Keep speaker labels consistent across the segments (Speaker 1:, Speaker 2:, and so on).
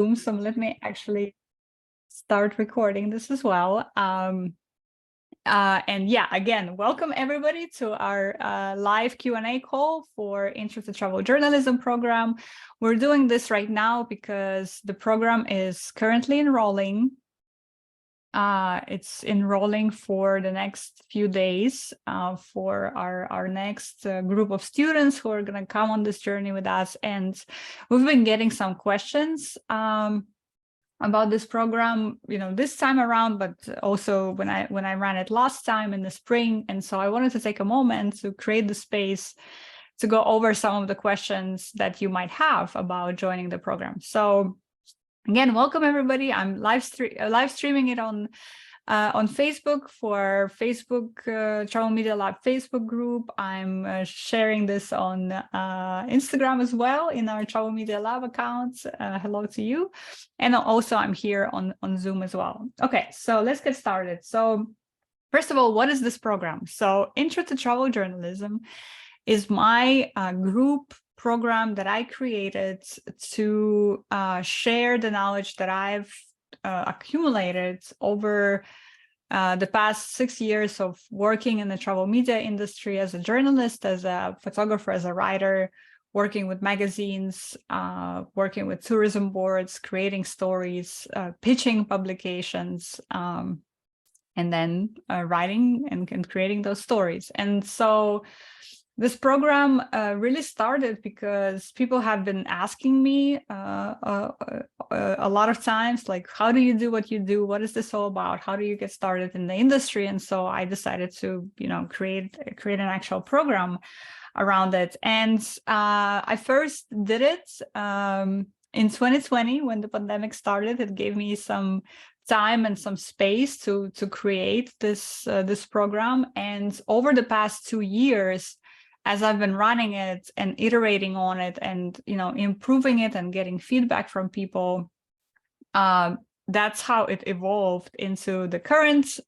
Speaker 1: So let me actually start recording this as well. And yeah, again, welcome everybody to our live Q&A call for Intro to Travel Journalism program. We're doing this right now because the program is currently enrolling. It's enrolling for the next few days for our next group of students who are going to come on this journey with us. And we've been getting some questions about this program, this time around, but also when I ran it last time in the spring. And so I wanted to take a moment to create the space to go over some of the questions that you might have about joining the program. So again, welcome everybody. I'm live streaming it on Facebook for Facebook Travel Media Lab Facebook group. I'm sharing this on Instagram as well in our Travel Media Lab account. Hello to you. And also I'm here on Zoom as well. Okay, so let's get started. So first of all, what is this program? So Intro to Travel Journalism is my group program that I created to share the knowledge that I've accumulated over the past 6 years of working in the travel media industry as a journalist, as a photographer, as a writer, working with magazines, working with tourism boards, creating stories, pitching publications, and then writing and creating those stories. And so this program really started because people have been asking me a lot of times, like, how do you do what you do? What is this all about? How do you get started in the industry? And so I decided to, create an actual program around it. And I first did it in 2020 when the pandemic started. It gave me some time and some space to create this program. And over the past 2 years, as I've been running it and iterating on it and, improving it and getting feedback from people, that's how it evolved into the current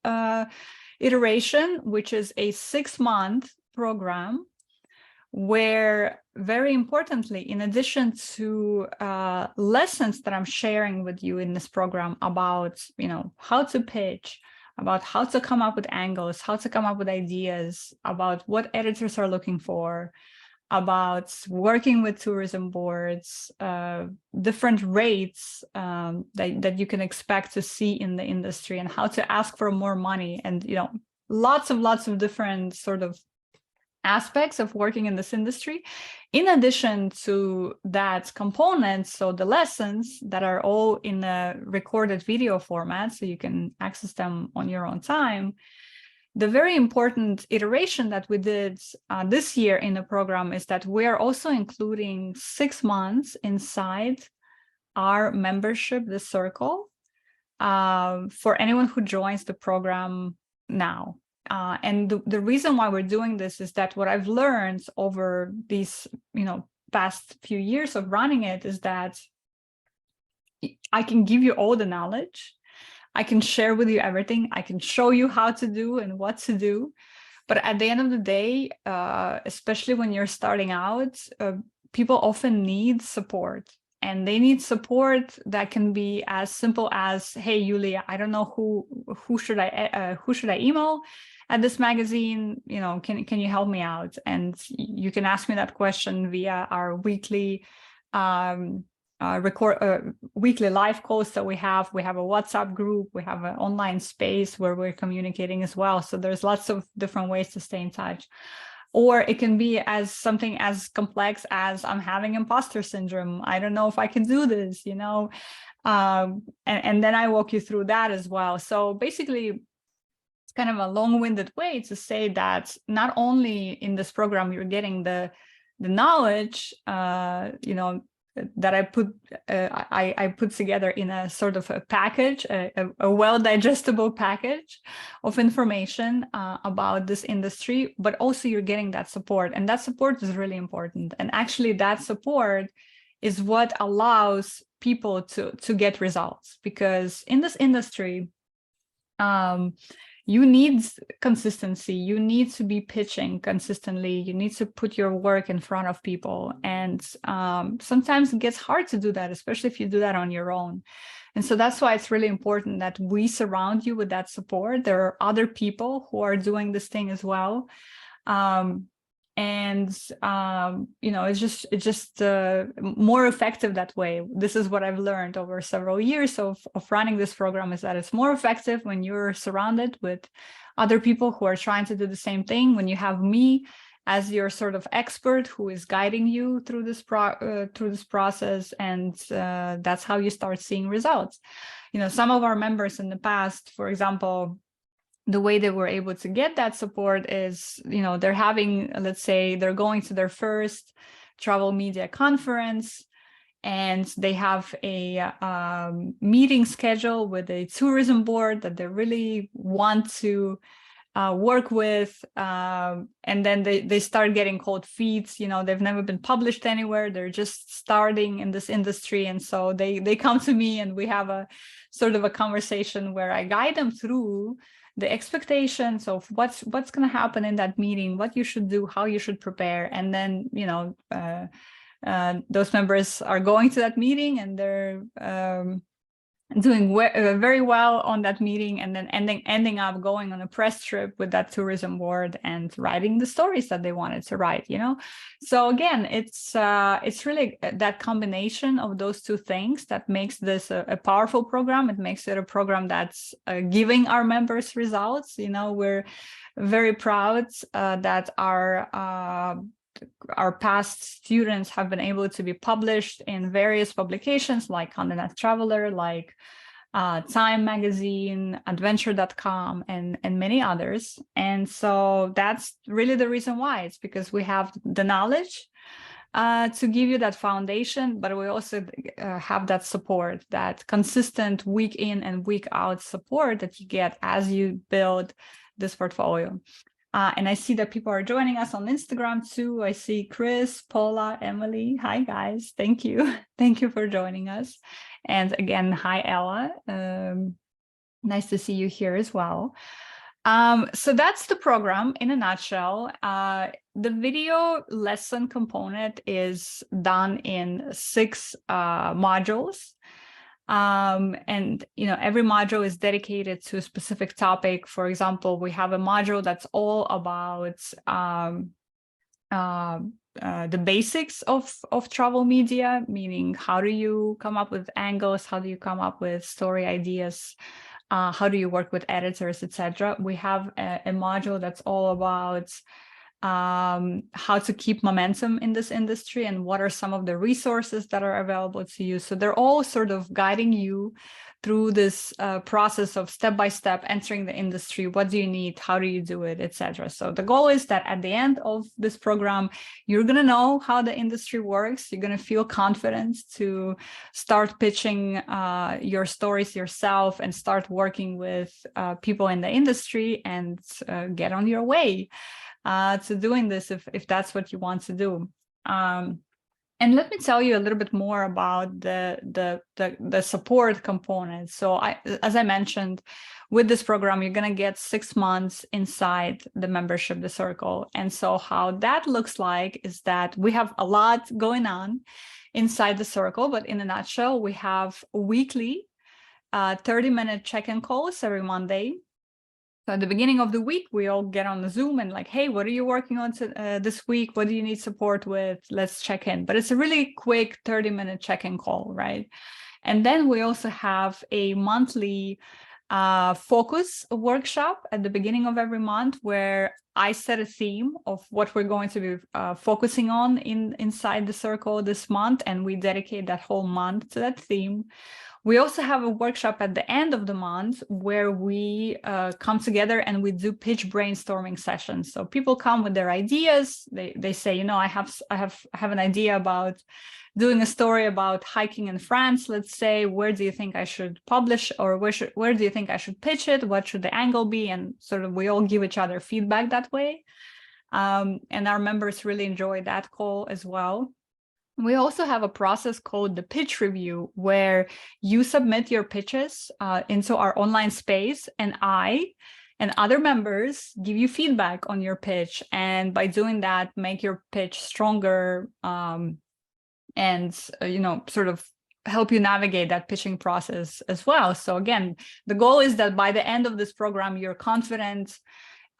Speaker 1: iteration, which is a 6-month program where, very importantly, in addition to lessons that I'm sharing with you in this program about, how to pitch, about how to come up with angles, how to come up with ideas, about what editors are looking for, about working with tourism boards, different rates that you can expect to see in the industry, and how to ask for more money, and lots of different sort of aspects of working in this industry. In addition to that component, so the lessons that are all in a recorded video format, so you can access them on your own time. The very important iteration that we did this year in the program is that we are also including 6 months inside our membership, the circle, for anyone who joins the program now. And the reason why we're doing this is that what I've learned over these, past few years of running it is that I can give you all the knowledge. I can share with you everything. I can show you how to do and what to do. But at the end of the day, especially when you're starting out, people often need support. And they need support that can be as simple as, hey, Yulia, I don't know who should I email at this magazine, can you help me out? And you can ask me that question via our weekly weekly live calls that we have. We have a WhatsApp group, we have an online space where we're communicating as well. So there's lots of different ways to stay in touch. Or it can be as something as complex as, I'm having imposter syndrome, I don't know if I can do this, and then I walk you through that as well. So basically, it's kind of a long-winded way to say that not only in this program you're getting the knowledge, that I put together in a sort of a package, a well-digestible package of information about this industry, but also you're getting that support, and that support is really important. And actually that support is what allows people to get results, because in this industry, you need consistency. You need to be pitching consistently. You need to put your work in front of people. And sometimes it gets hard to do that, especially if you do that on your own. And so that's why it's really important that we surround you with that support. There are other people who are doing this thing as well. It's just more effective that way. This is what I've learned over several years of running this program, is that it's more effective when you're surrounded with other people who are trying to do the same thing. When you have me as your sort of expert who is guiding you through this process, and that's how you start seeing results. Some of our members in the past, for example, the way they were able to get that support is, they're having, let's say, they're going to their first travel media conference, and they have a meeting schedule with a tourism board that they really want to work with, and then they start getting cold feet. They've never been published anywhere. They're just starting in this industry, and so they come to me, and we have a sort of a conversation where I guide them through the expectations of what's going to happen in that meeting, what you should do, how you should prepare. And then those members are going to that meeting, and they're doing very well on that meeting, and then ending up going on a press trip with that tourism board and writing the stories that they wanted to write. So again, it's really that combination of those two things that makes this a powerful program. It makes it a program that's giving our members results. We're very proud that our past students have been able to be published in various publications like Condé Nast Traveler, like Time Magazine, Adventure.com, and many others. And so that's really the reason why. It's because we have the knowledge to give you that foundation, but we also have that support, that consistent week in and week out support that you get as you build this portfolio. And I see that people are joining us on Instagram too. I see Chris, Paula, Emily. Hi, guys. Thank you. Thank you for joining us. And again, hi, Ella. Nice to see you here as well. So that's the program in a nutshell. The video lesson component is done in 6 modules. And every module is dedicated to a specific topic. For example, we have a module that's all about the basics of travel media, meaning how do you come up with angles, how do you come up with story ideas, how do you work with editors, etc. We have a module that's all about how to keep momentum in this industry and what are some of the resources that are available to you. So they're all sort of guiding you through this process of step-by-step entering the industry. What do you need? How do you do it, etc. So the goal is that at the end of this program, you're going to know how the industry works. You're going to feel confident to start pitching your stories yourself and start working with people in the industry and get on your way to doing this if that's what you want to do. And let me tell you a little bit more about the support component. So as I mentioned, with this program, you're going to get 6 months inside the membership, the circle. And so how that looks like is that we have a lot going on inside the circle, but in a nutshell, we have weekly 30-minute check-in calls every Monday. So at the beginning of the week, we all get on the Zoom and like, hey, what are you working on this week? What do you need support with? Let's check in. But it's a really quick 30-minute check-in call, right? And then we also have a monthly focus workshop at the beginning of every month where I set a theme of what we're going to be focusing on inside the circle this month, and we dedicate that whole month to that theme. We also have a workshop at the end of the month where we come together and we do pitch brainstorming sessions. So people come with their ideas. They say, I have an idea about doing a story about hiking in France. Let's say, where do you think I should publish, or where do you think I should pitch it? What should the angle be? And sort of we all give each other feedback that way. And our members really enjoy that call as well. We also have a process called the pitch review, where you submit your pitches into our online space, and I and other members give you feedback on your pitch, and by doing that, make your pitch stronger, and sort of help you navigate that pitching process as well. So again, the goal is that by the end of this program, you're confident,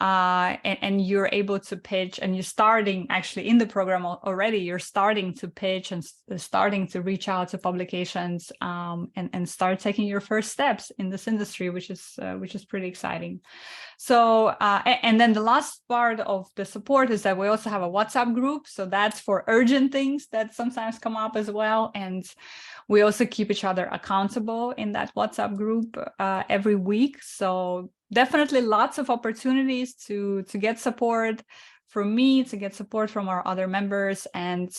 Speaker 1: and you're able to pitch, and you're starting actually in the program already, you're starting to pitch and starting to reach out to publications, and start taking your first steps in this industry, which is pretty exciting. So, and then the last part of the support is that we also have a WhatsApp group. So that's for urgent things that sometimes come up as well. And we also keep each other accountable in that WhatsApp group every week. So definitely lots of opportunities to get support from me, to get support from our other members, and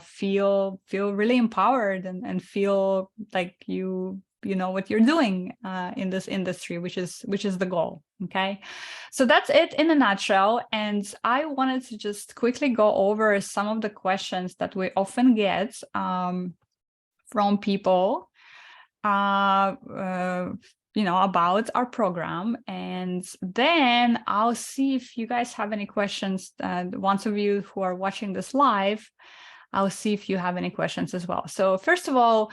Speaker 1: feel really empowered, and feel like you know what you're doing in this industry, which is the goal. Okay, so that's it in a nutshell. And I wanted to just quickly go over some of the questions that we often get from people about our program, and then I'll see if you guys have any questions. Ones of you who are watching this live, I'll see if you have any questions as well. So first of all,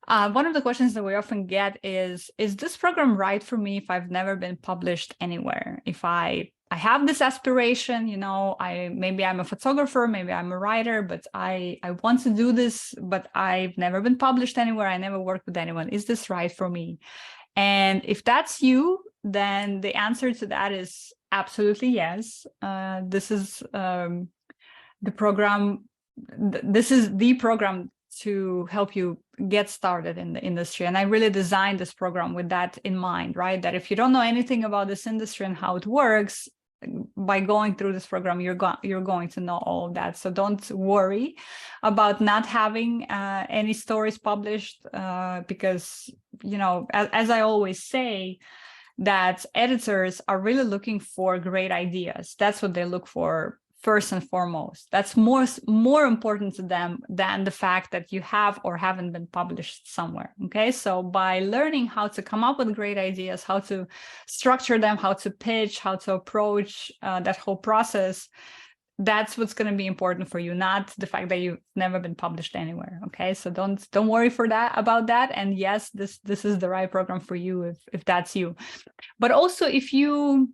Speaker 1: one of the questions that we often get is this program right for me if I've never been published anywhere? If I have this aspiration, maybe I'm a photographer, maybe I'm a writer, but I want to do this, but I've never been published anywhere, I never worked with anyone. Is this right for me? And if that's you, then the answer to that is absolutely yes. This is the program. This is the program to help you get started in the industry. And I really designed this program with that in mind, right? That if you don't know anything about this industry and how it works, by going through this program, you're going to know all of that. So don't worry about not having any stories published, because, as I always say, that editors are really looking for great ideas. That's what they look for first and foremost. That's more important to them than the fact that you have or haven't been published somewhere. Okay, so by learning how to come up with great ideas, how to structure them, how to pitch, how to approach that whole process, that's what's going to be important for you, not the fact that you've never been published anywhere. Okay, so don't worry about that. And yes, this is the right program for you if that's you. But also, if you've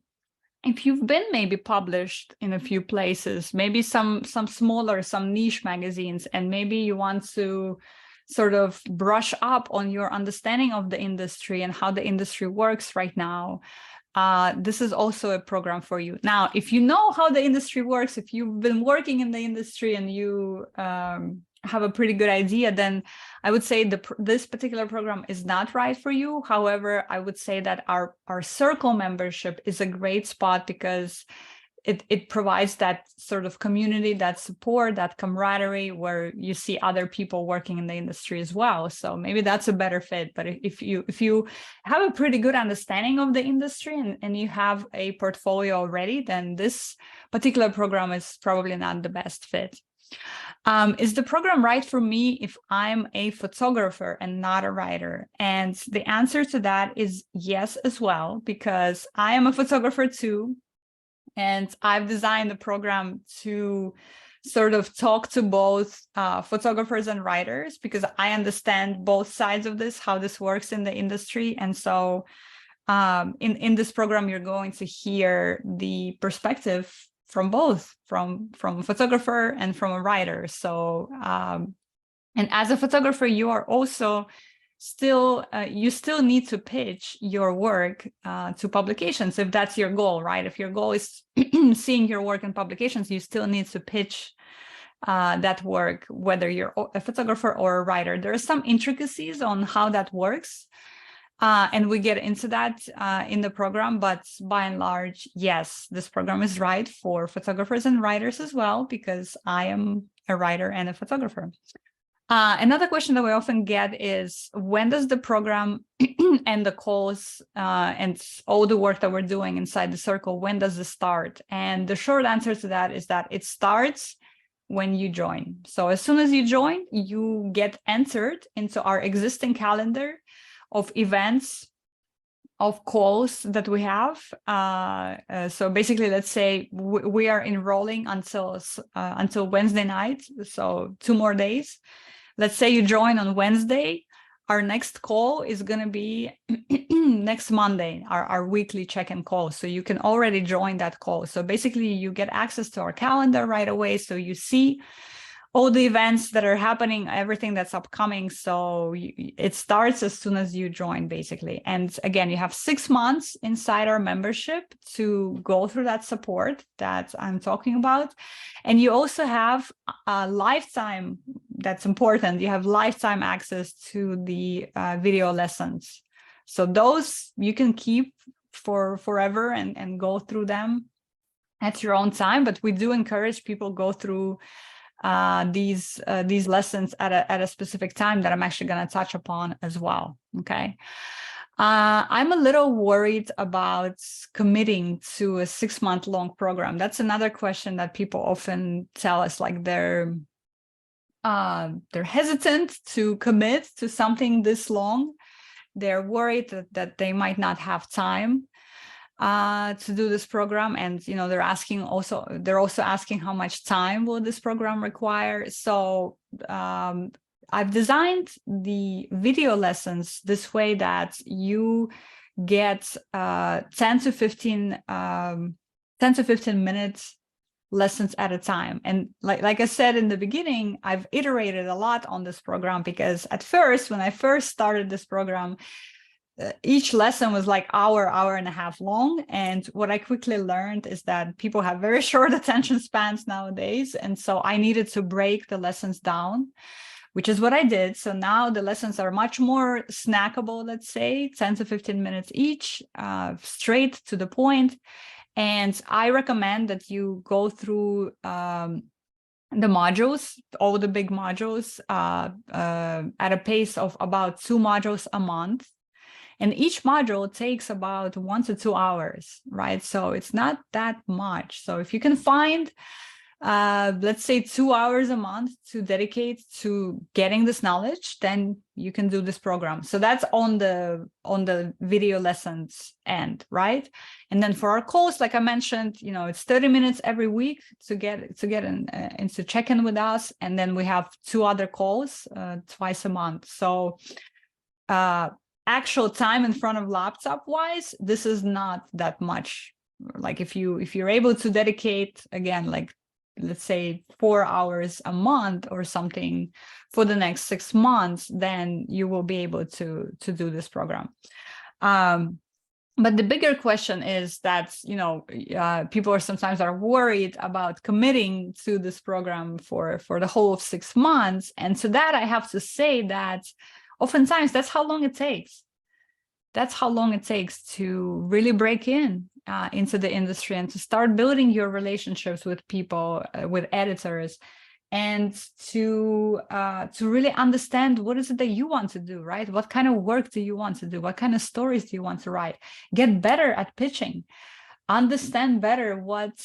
Speaker 1: been maybe published in a few places, maybe some smaller, some niche magazines, and maybe you want to sort of brush up on your understanding of the industry and how the industry works right now, this is also a program for you. Now, if you know how the industry works, if you've been working in the industry and you have a pretty good idea, then I would say this particular program is not right for you. However, I would say that our circle membership is a great spot, because it provides that sort of community, that support, that camaraderie, where you see other people working in the industry as well. So maybe that's a better fit. But if you have a pretty good understanding of the industry and you have a portfolio already, then this particular program is probably not the best fit. Is the program right for me if I'm a photographer and not a writer? And the answer to that is yes as well, because I am a photographer too. And I've designed the program to sort of talk to both photographers and writers, because I understand both sides of this, how this works in the industry. And so in this program, you're going to hear the perspective from both, from a photographer and from a writer. So, and as a photographer, you are also you still need to pitch your work to publications, if that's your goal, right? If your goal is seeing your work in publications, you still need to pitch that work, whether you're a photographer or a writer. There are some intricacies on how that works. And we get into that in the program, but by and large, yes, this program is right for photographers and writers as well, because I am a writer and a photographer. Another question that we often get is, when does the program and the calls and all the work that we're doing inside the circle, when does it start? And the short answer to that is that it starts when you join. So as soon as you join, you get entered into our existing calendar of events of calls that we have. So basically, let's say we are enrolling until Wednesday night, so 2 more days. Let's say you join on Wednesday. Our next call is going to be next Monday, our weekly check-in call. So you can already join that call. So basically, you get access to our calendar right away. So you see all the events that are happening, everything that's upcoming. So it starts as soon as you join, basically. And again, you have 6 months inside our membership to go through that support that I'm talking about. And you also have a lifetime, that's important, you have lifetime access to the video lessons. So those you can keep for forever and go through them at your own time. But we do encourage people go through these lessons at a specific time that I'm actually going to touch upon as well. Okay. I'm a little worried about committing to a 6-month long program. That's another question that people often tell us, like they're hesitant to commit to something this long. They're worried that they might not have time to do this program, and they're also asking how much time will this program require. So I've designed the video lessons this way that you get 10 to 15 minutes lessons at a time. And like I said in the beginning, I've iterated a lot on this program, because at first, when I first started this program, each lesson was like hour and a half long. And what I quickly learned is that people have very short attention spans nowadays. And so I needed to break the lessons down, which is what I did. So now the lessons are much more snackable, let's say 10 to 15 minutes each, straight to the point. And I recommend that you go through the modules, all the big modules, at a pace of about 2 modules a month. And each module takes about 1 to 2 hours, right? So it's not that much. So if you can find, let's say 2 hours a month to dedicate to getting this knowledge, then you can do this program. So that's on the video lessons end, right? And then for our calls, like I mentioned, it's 30 minutes every week to get into check-in with us. And then we have 2 other calls twice a month. So actual time in front of laptop wise, this is not that much. Like if you're able to dedicate, again, like let's say 4 hours a month or something for the next 6 months, then you will be able to do this program. But the bigger question is that, people are sometimes worried about committing to this program for the whole of 6 months. And to that, I have to say that oftentimes that's how long it takes. That's how long it takes to really break into the industry and to start building your relationships with people, with editors, and to really understand what is it that you want to do, right? What kind of work do you want to do? What kind of stories do you want to write? Get better at pitching. Understand better what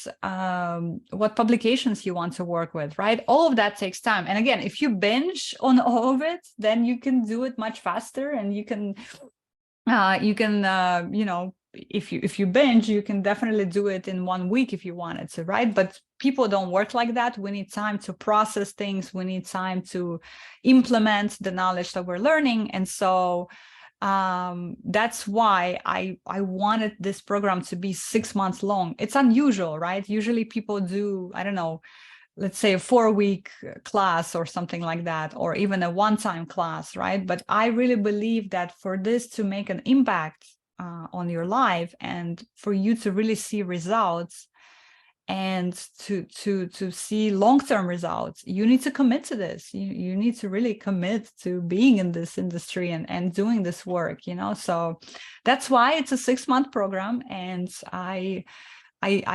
Speaker 1: publications you want to work with, right? All of that takes time. And again, if you binge on all of it, then you can do it much faster, and you can if you binge, you can definitely do it in 1 week if you wanted to, right? But people don't work like that. We need time to process things. We need time to implement the knowledge that we're learning. And so that's why I wanted this program to be 6 months long. It's unusual, right? Usually people do, I don't know, let's say a 4-week class or something like that, or even a one-time class, right? But I really believe that for this to make an impact on your life, and for you to really see results, and to see long-term results, you need to commit to this. You need to really commit to being in this industry and doing this work, so that's why it's a 6-month program. And I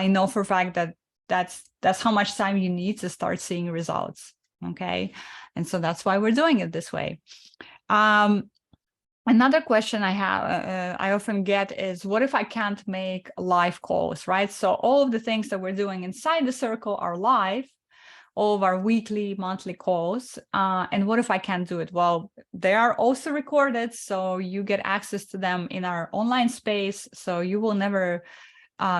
Speaker 1: know for a fact that that's how much time you need to start seeing results. Okay. And so that's why we're doing it this way. Another question I often get is, what if I can't make live calls, right? So all of the things that we're doing inside the circle are live. all of our weekly, monthly calls. And what if I can't do it? Well, they are also recorded, so you get access to them in our online space. So you will never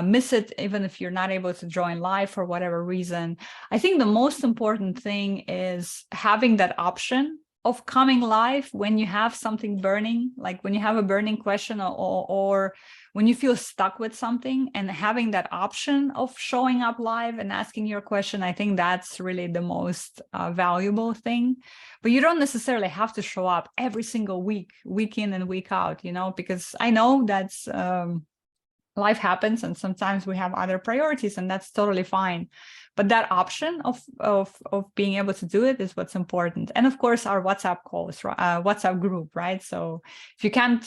Speaker 1: miss it, even if you're not able to join live for whatever reason. I think the most important thing is having that option of coming live when you have something burning, like when you have a burning question, or when you feel stuck with something, and having that option of showing up live and asking your question. I think that's really the most valuable thing. But you don't necessarily have to show up every single week, week in and week out, because I know that's life happens, and sometimes we have other priorities, and that's totally fine. But that option of being able to do it is what's important. And of course, our WhatsApp calls, WhatsApp group, right? So if you can't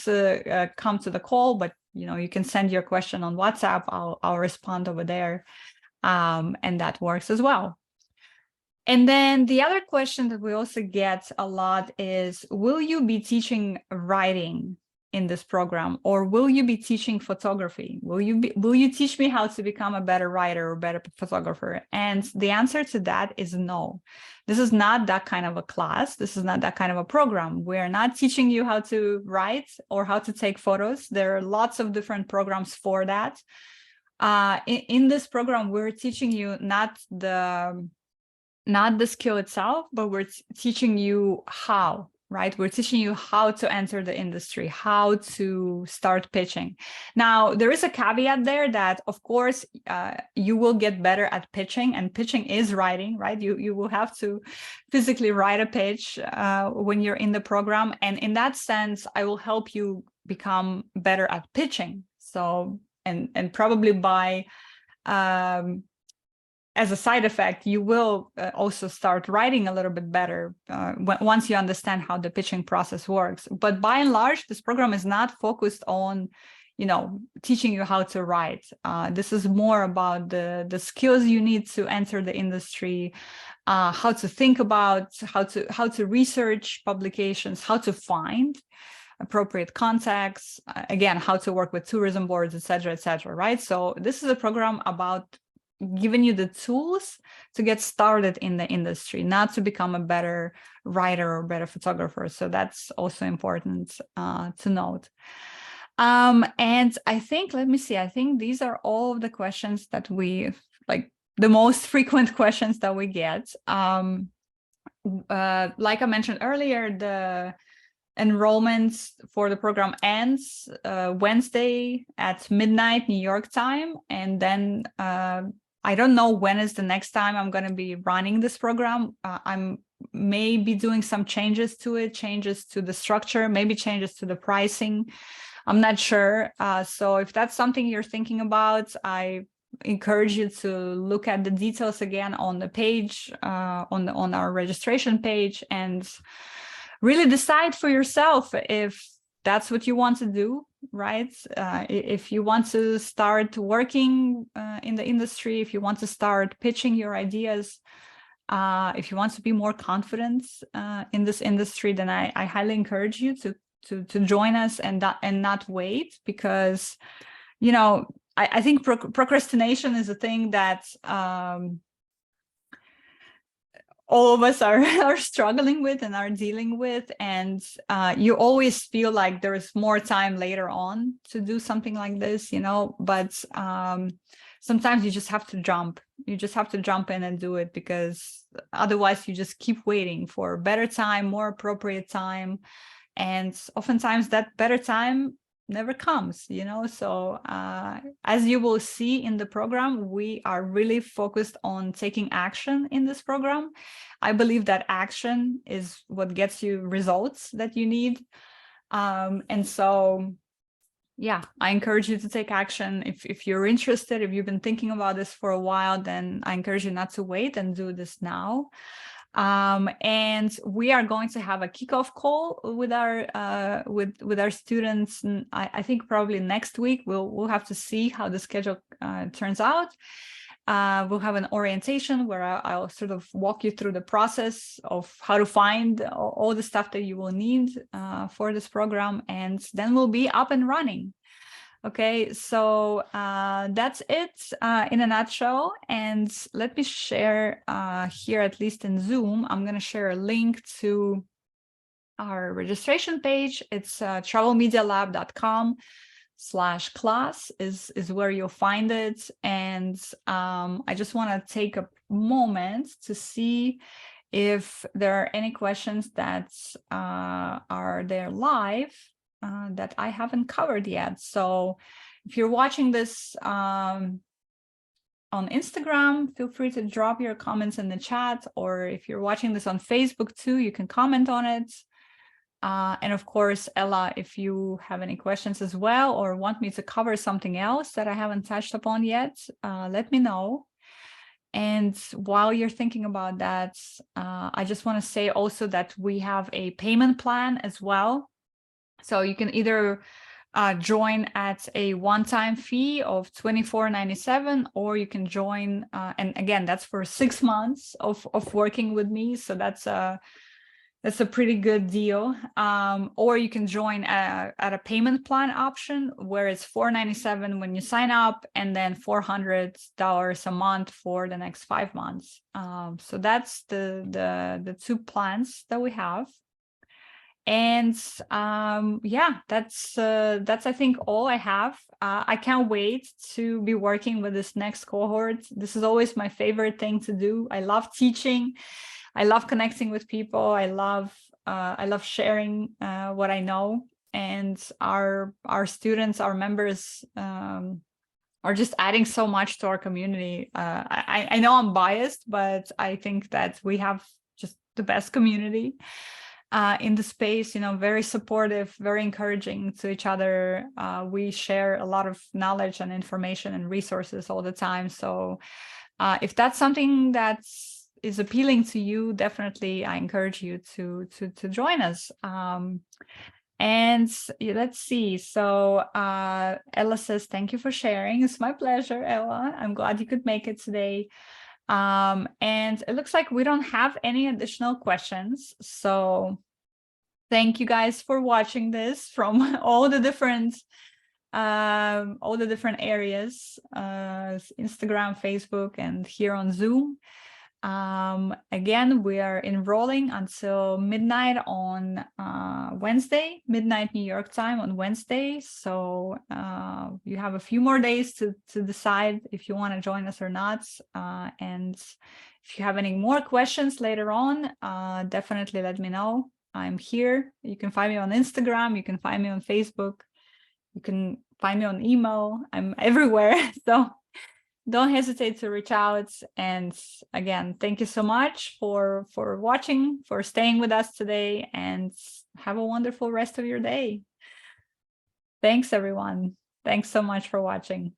Speaker 1: come to the call, but you can send your question on WhatsApp, I'll respond over there, and that works as well. And then the other question that we also get a lot is, will you be teaching writing in this program, or will you be teaching photography? Will you teach me how to become a better writer or better photographer? And the answer to that is no. This is not that kind of a class. This is not that kind of a program. We're not teaching you how to write or how to take photos. There are lots of different programs for that. In this program, we're teaching you not the skill itself, but we're teaching you how. Right? We're teaching you how to enter the industry, how to start pitching. Now, there is a caveat there that, of course, you will get better at pitching, and pitching is writing, right? You will have to physically write a pitch when you're in the program. And in that sense, I will help you become better at pitching. So, and probably by as a side effect, you will also start writing a little bit better once you understand how the pitching process works. But by and large, this program is not focused on, teaching you how to write. This is more about the skills you need to enter the industry, how to think about, how to research publications, how to find appropriate contacts, again, how to work with tourism boards, et cetera, right? So this is a program about giving you the tools to get started in the industry, not to become a better writer or better photographer. So that's also important to note. And I think, let me see, I think these are all of the questions that we, like the most frequent questions that we get. Like I mentioned earlier, the enrollment for the program ends Wednesday at midnight New York time, and then I don't know when is the next time I'm going to be running this program. I'm maybe doing some changes to it, changes to the structure, maybe changes to the pricing. I'm not sure. So if that's something you're thinking about, I encourage you to look at the details again on the page, on our registration page, and really decide for yourself if that's what you want to do, right? If you want to start working in the industry, if you want to start pitching your ideas, if you want to be more confident in this industry, then I highly encourage you to join us and not wait, because, I think procrastination is a thing that all of us are struggling with and are dealing with. And you always feel like there is more time later on to do something like this, but sometimes you just have to jump. You just have to jump in and do it, because otherwise you just keep waiting for better time, more appropriate time. And oftentimes that better time never comes, So as you will see in the program, we are really focused on taking action in this program. I believe that action is what gets you results that you need. And so, yeah, I encourage you to take action. If you're interested, if you've been thinking about this for a while, then I encourage you not to wait and do this now. And we are going to have a kickoff call with our with our students. And I think probably next week. We'll have to see how the schedule turns out. We'll have an orientation where I'll sort of walk you through the process of how to find all the stuff that you will need for this program, and then we'll be up and running. Okay, so that's it in a nutshell. And let me share here, at least in Zoom, I'm going to share a link to our registration page. It's travelmedialab.com/class is where you'll find it. And I just want to take a moment to see if there are any questions that are there live that I haven't covered yet. So if you're watching this on Instagram, feel free to drop your comments in the chat, or if you're watching this on Facebook too, you can comment on it. And of course, Ella, if you have any questions as well, or want me to cover something else that I haven't touched upon yet, let me know. And while you're thinking about that, I just want to say also that we have a payment plan as well. So you can either join at a one-time fee of $24.97, or you can join, and again, that's for 6 months of working with me. So that's a pretty good deal. Or you can join at a payment plan option where it's $4.97 when you sign up, and then $400 a month for the next 5 months. So that's the two plans that we have. And yeah, that's I think all I have. I can't wait to be working with this next cohort. This is always my favorite thing to do. I love teaching. I love connecting with people. I love sharing what I know, and our students, our members are just adding so much to our community. I know I'm biased, but I think that we have just the best community in the space, you know, very supportive, very encouraging to each other. We share a lot of knowledge and information and resources all the time. So if that's something that is appealing to you, definitely I encourage you to join us. And let's see. So Ella says, thank you for sharing. It's my pleasure, Ella. I'm glad you could make it today. And it looks like we don't have any additional questions. So thank you guys for watching this from all the different areas, Instagram, Facebook, and here on Zoom. Again, we are enrolling until midnight on Wednesday, midnight New York time on Wednesday. So you have a few more days to decide if you want to join us or not. And if you have any more questions later on, definitely let me know. I'm here. You can find me on Instagram. You can find me on Facebook. You can find me on email. I'm everywhere. So don't hesitate to reach out. And again, thank you so much for watching, for staying with us today, and have a wonderful rest of your day. Thanks, everyone. Thanks so much for watching.